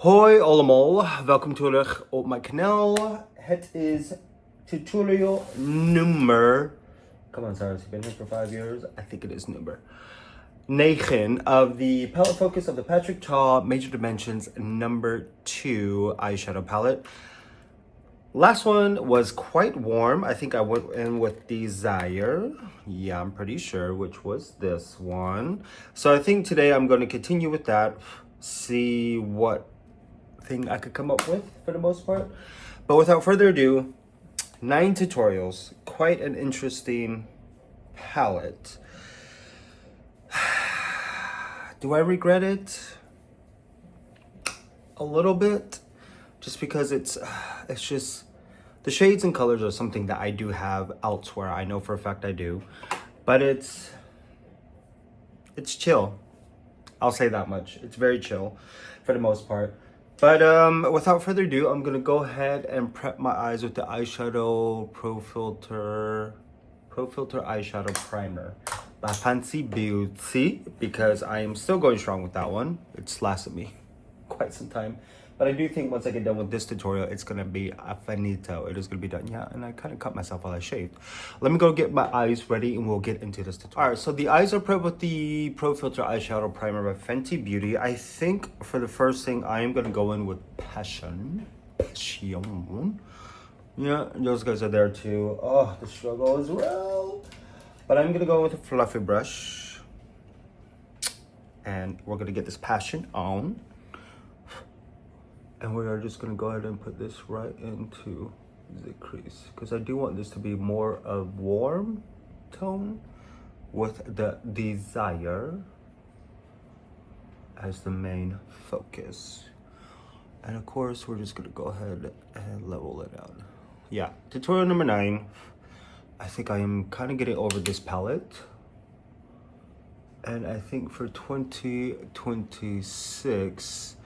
Hoi allemaal, welkom terug op mijn kanaal. Het is tutorial nummer, come on Cyrus, you've been here for 5 years? I think it is number 9 of the palette focus of the Patrick Ta Major Dimensions number 2 eyeshadow palette. Last one was quite warm. I think I went in with Desire. Yeah, I'm pretty sure, which was this one. So I think today I'm going to continue with that, see what thing I could come up with for the most part. But without further ado, 9 tutorials, quite an interesting palette. Do I regret it? A little bit, just because it's just the shades and colors are something that I do have elsewhere. I know for a fact I do, but it's chill. I'll say that much. It's very chill for the most part. But without further ado, I'm gonna go ahead and prep my eyes with the Eyeshadow Pro Filter Eyeshadow Primer by Fancy Beauty, because I am still going strong with that one. It's lasted me quite some time. But I do think once I get done with this tutorial, it's gonna be a finito. It is gonna be done. Yeah, and I kind of cut myself while I shaved. Let me go get my eyes ready and we'll get into this tutorial. All right, so the eyes are prepped with the Pro Filter Eyeshadow Primer by Fenty Beauty. I think for the first thing, I am gonna go in with Passion. Yeah, those guys are there too. Oh, the struggle is real. But I'm gonna go with a fluffy brush. And we're gonna get this Passion on. And we are just gonna go ahead and put this right into the crease, because I do want this to be more of warm tone with the Desire as the main focus. And of course, we're just gonna go ahead and level it out. Yeah, tutorial number 9. I think I am kind of getting over this palette. And I think for 2026,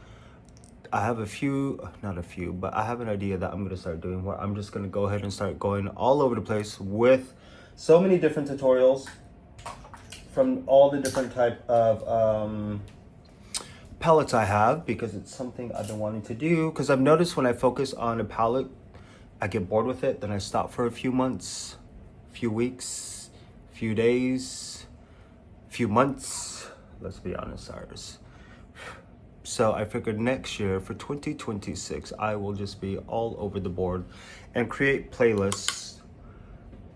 I have a few, not a few, but I have an idea that I'm gonna start doing where I'm just gonna go ahead and start going all over the place with so many different tutorials from all the different type of palettes I have, because it's something I've been wanting to do. Because I've noticed when I focus on a palette, I get bored with it, then I stop for a few months, few weeks, few days, few months. Let's be honest, Cyrus. So I figured next year for 2026, I will just be all over the board and create playlists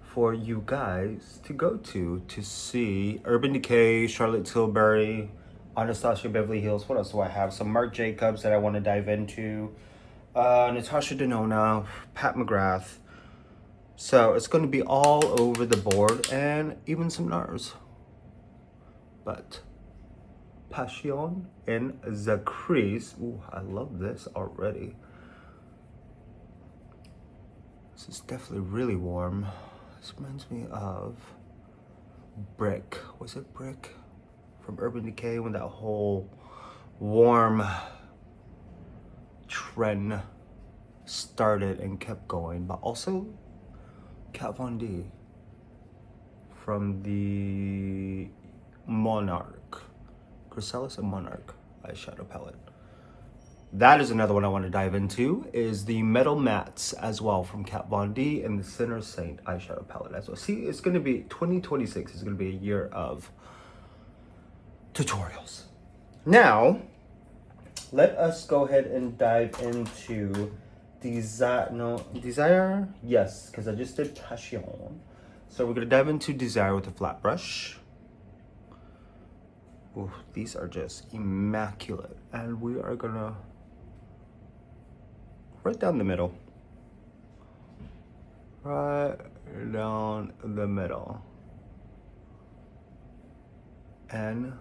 for you guys to go to see Urban Decay, Charlotte Tilbury, Anastasia Beverly Hills. What else do I have? Some Marc Jacobs that I want to dive into. Natasha Denona, Pat McGrath. So it's going to be all over the board, and even some NARS. But Passion in the crease. Ooh, I love this already. This is definitely really warm. This reminds me of Brick. Was it Brick from Urban Decay, when that whole warm trend started and kept going? But also Kat Von D from the Monarch, Chrysalis and Monarch eyeshadow palette. That is another one I want to dive into, is the Metal Mattes as well from Kat Von D and the Center Saint eyeshadow palette as well. See, it's going to be 2026 is going to be a year of tutorials. Now, let us go ahead and dive into Desire? Yes, because I just did Passion. So we're going to dive into Desire with a flat brush. Ooh, these are just immaculate. And we are gonna right down the middle. Right down the middle. And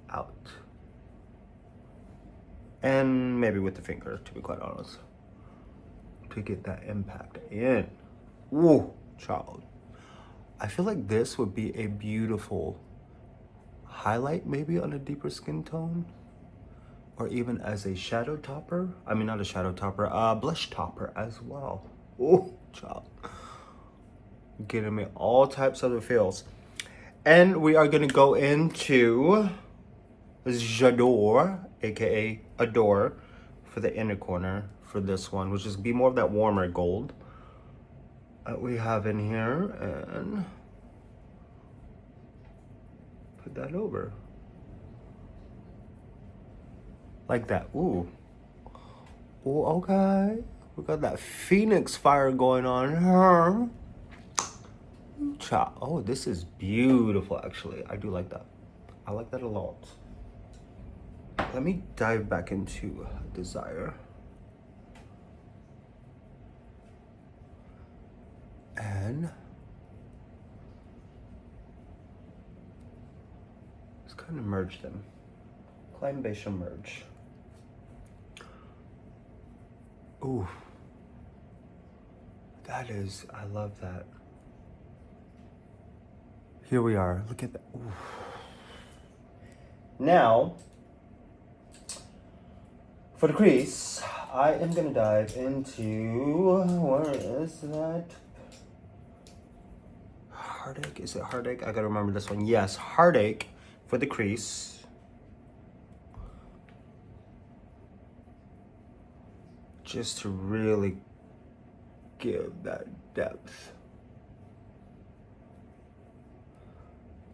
out. And maybe with the finger, to be quite honest, to get that impact in. Ooh, child. I feel like this would be a beautiful highlight, maybe on a deeper skin tone, or even as a shadow topper. I mean, not a shadow topper, blush topper as well. Oh, child. Getting me all types of the feels. And we are gonna go into J'adore, aka Adore, for the inner corner for this one, which is be more of that warmer gold that we have in here, and put that over. Like that. Ooh. Ooh, okay. We got that Phoenix fire going on here. Oh, this is beautiful, actually. I do like that. I like that a lot. Let me dive back into Desire. And let's kind of merge them. Climbation merge. Ooh. That is, I love that. Here we are. Look at that. Ooh. Now, for the crease, I am gonna dive into, where is that? Heartache, is it Heartache? I gotta remember this one. Yes, Heartache for the crease. Just to really give that depth.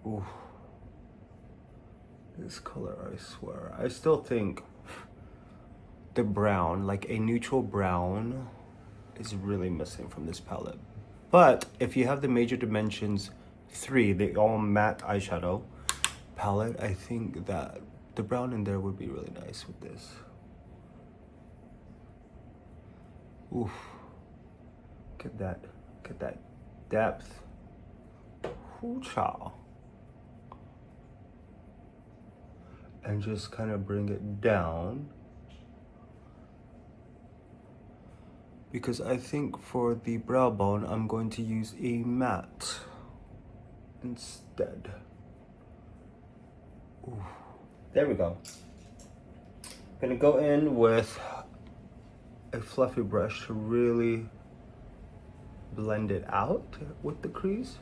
Ooh. This color, I swear. I still think the brown, like a neutral brown, is really missing from this palette. But if you have the Major Dimensions 3, the all matte eyeshadow palette, I think that the brown in there would be really nice with this. Oof. Get that depth. Ooh, child. And just kind of bring it down. Because I think for the brow bone, I'm going to use a matte instead. Ooh. There we go. Gonna go in with a fluffy brush to really blend it out with the crease.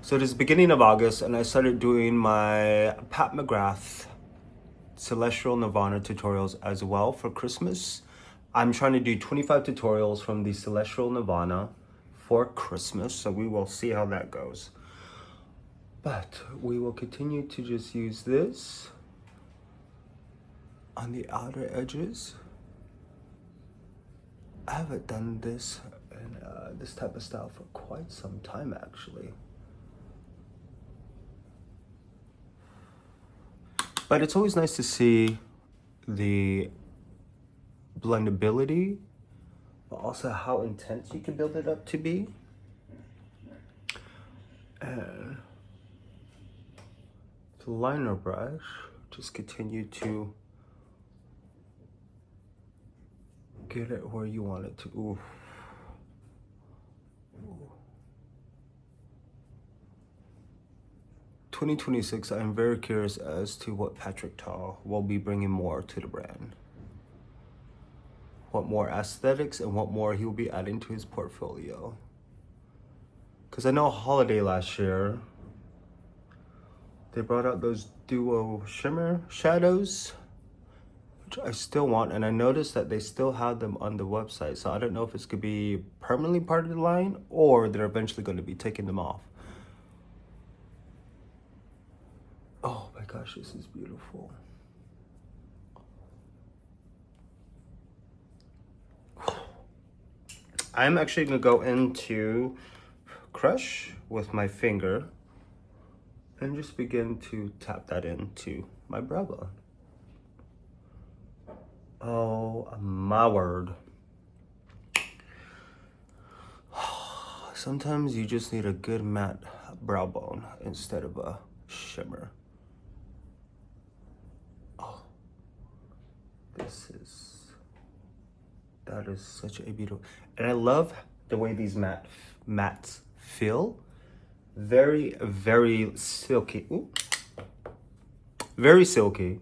So it is beginning of August, and I started doing my Pat McGrath Celestial Nirvana tutorials as well for Christmas. I'm trying to do 25 tutorials from the Celestial Nirvana for Christmas, so we will see how that goes. But we will continue to just use this on the outer edges. I haven't done this in this type of style for quite some time, actually. But it's always nice to see the blendability, but also how intense you can build it up to be. And the liner brush, just continue to get it where you want it to. Ooh. Ooh. 2026, I'm very curious as to what Patrick Ta will be bringing more to the brand. What more aesthetics and what more he will be adding to his portfolio. Because I know holiday last year, they brought out those duo shimmer shadows, which I still want, and I noticed that they still have them on the website. So I don't know if it's gonna be permanently part of the line or they're eventually gonna be taking them off. Oh my gosh, this is beautiful. I'm actually gonna go into Crush with my finger and just begin to tap that into my brow bone. Oh my word. Sometimes you just need a good matte brow bone instead of a shimmer. Oh, that is such a beautiful, and I love the way these mattes feel. Very, very silky. Ooh. Very silky.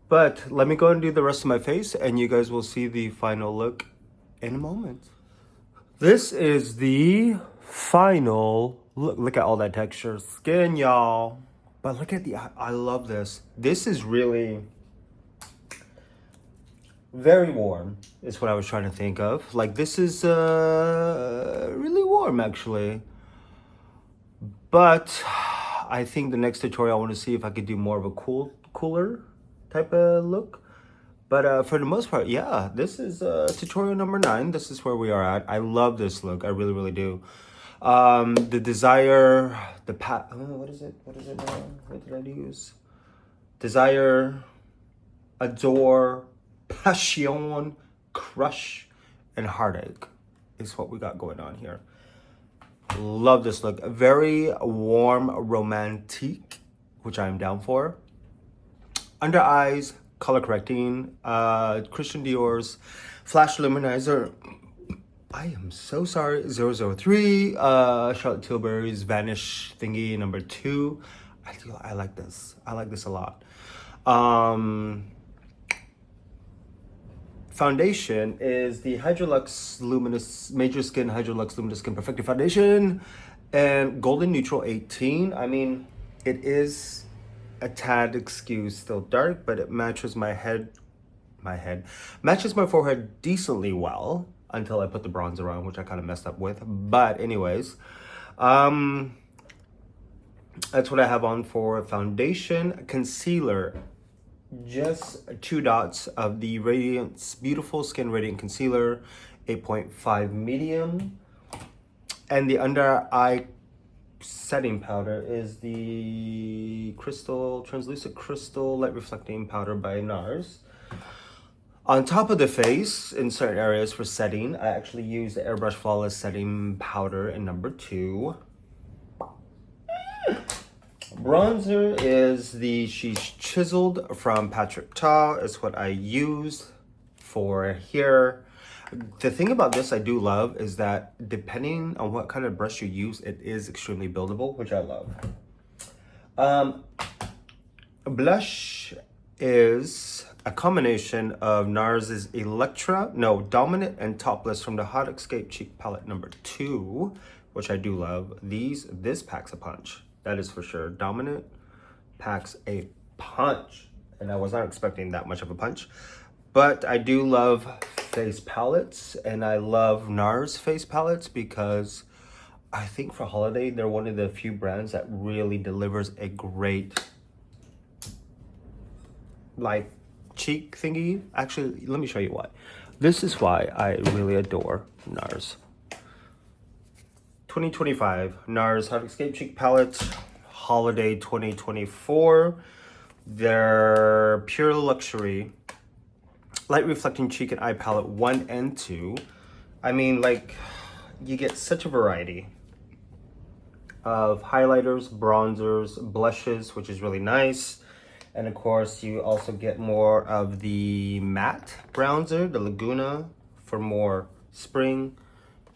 But let me go and do the rest of my face, and you guys will see the final look in a moment. This is the final Look at all that texture. Skin, y'all. But look at the, I love this. This is really very warm, is what I was trying to think of. Like, this is really warm, actually. But I think the next tutorial, I want to see if I could do more of a cooler type of look. But for the most part, yeah, this is tutorial number 9. This is where we are at. I love this look. I really, really do. The Desire, what is it? What is it now? What did I use? Desire, Adore, Passion, Crush, and Heartache is what we got going on here. Love this look. Very warm, romantic, which I am down for. Under eyes, color correcting, Christian Dior's Flash Luminizer. I am so sorry. 003, Charlotte Tilbury's Vanish thingy number 2. I like this. I like this a lot. Foundation is the Hydrolux Luminous Major Skin Hydrolux Luminous Skin Perfecting Foundation and Golden Neutral 18. I mean, it is a tad, excuse, still dark, but it matches matches my forehead decently well until I put the bronzer on, which I kind of messed up with. But anyways, that's what I have on for foundation. Concealer, just 2 dots of the Radiance Beautiful Skin Radiant Concealer, 8.5 medium. And the under eye setting powder is the Translucent Crystal Light Reflecting Powder by NARS. On top of the face, in certain areas for setting, I actually use the Airbrush Flawless Setting Powder in number 2. Bronzer is the She's Chiseled from Patrick Ta. Is what I use for here. The thing about this I do love is that depending on what kind of brush you use, it is extremely buildable, which I love. Blush is a combination of NARS's Dominant and Topless from the Hot Escape Cheek Palette number 2, which I do love. This packs a punch. That is for sure. Dominant packs a punch. And I was not expecting that much of a punch. But I do love face palettes. And I love NARS face palettes because I think for holiday, they're one of the few brands that really delivers a great, like, cheek thingy. Actually, let me show you why. This is why I really adore NARS. 2025 NARS Hot Escape Cheek Palette, Holiday 2024. Their Pure Luxury Light Reflecting Cheek and Eye Palette 1 and 2. I mean, like, you get such a variety of highlighters, bronzers, blushes, which is really nice. And of course, you also get more of the matte bronzer, the Laguna, for more spring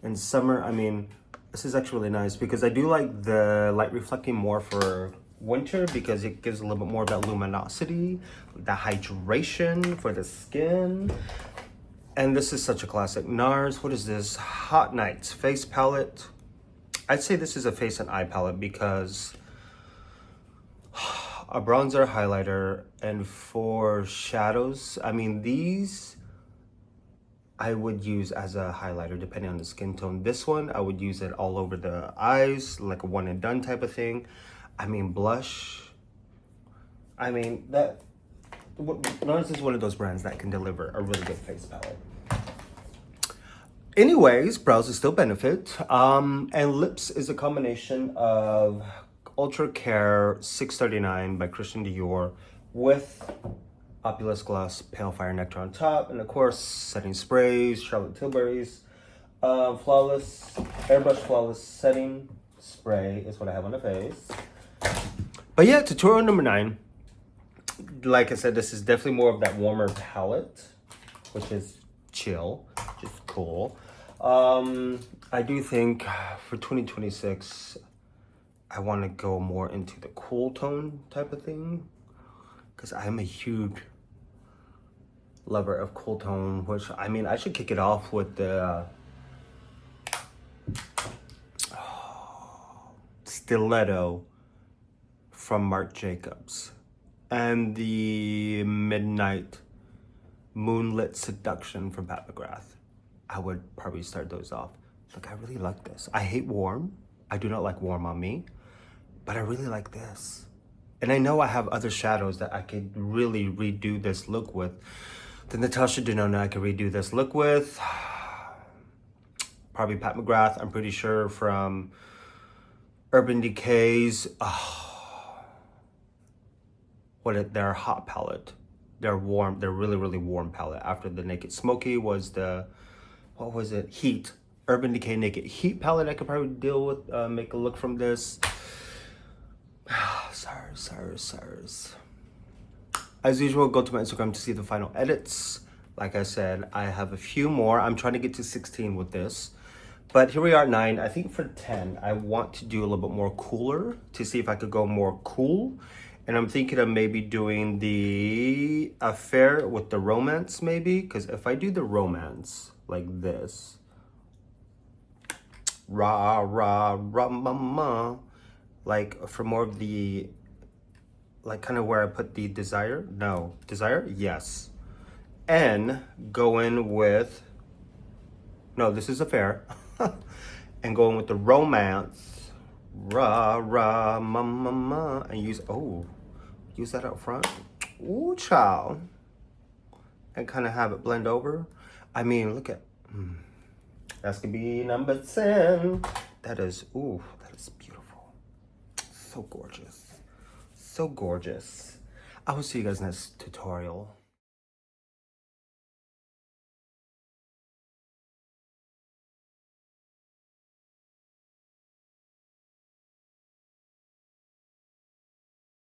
and summer. I mean, this is actually really nice because I do like the light reflecting more for winter because it gives a little bit more of that luminosity, the hydration for the skin. And this is such a classic. NARS, what is this? Hot Nights Face Palette. I'd say this is a face and eye palette because a bronzer, highlighter, and for shadows, I mean, these I would use as a highlighter depending on the skin tone. This one, I would use it all over the eyes, like a one and done type of thing. I mean, blush. I mean, NARS is one of those brands that can deliver a really good face palette. Anyways, brows is still benefit. And lips is a combination of Ultra Care 639 by Christian Dior with Opulous Gloss Pale Fire Nectar on top, and of course setting sprays, Charlotte Tilbury's Airbrush Flawless Setting Spray is what I have on the face. But yeah, tutorial number 9. Like I said, this is definitely more of that warmer palette, which is chill, which is cool. I do think for 2026, I want to go more into the cool tone type of thing because I'm a huge lover of cool tone, which, I mean, I should kick it off with the Stiletto from Marc Jacobs and the Midnight Moonlit Seduction from Pat McGrath. I would probably start those off. Look, I really like this. I hate warm. I do not like warm on me, but I really like this. And I know I have other shadows that I could really redo this look with. The Natasha Denona I could redo this look with. Probably Pat McGrath, I'm pretty sure, from Urban Decay's, their hot palette. Their warm, they're really, really warm palette. After the Naked Smoky was the, what was it? Heat. Urban Decay Naked Heat palette I could probably deal with, make a look from this. SARS. As usual, go to my Instagram to see the final edits. Like I said, I have a few more. I'm trying to get to 16 with this. But here we are at 9. I think for 10, I want to do a little bit more cooler to see if I could go more cool. And I'm thinking of maybe doing the affair with the romance maybe. Because if I do the romance like this. Rah, rah, rah, mama. Like for more of the, like kind of where I put the desire. No, desire, yes. And go in with, no, this is affair. And go in with the romance. Rah, rah, ma, ma, ma. And use, use that up front. Ooh, child. And kind of have it blend over. I mean, look at, that's gonna be number 10. That is, that is beautiful. So gorgeous. So gorgeous. I will see you guys next tutorial.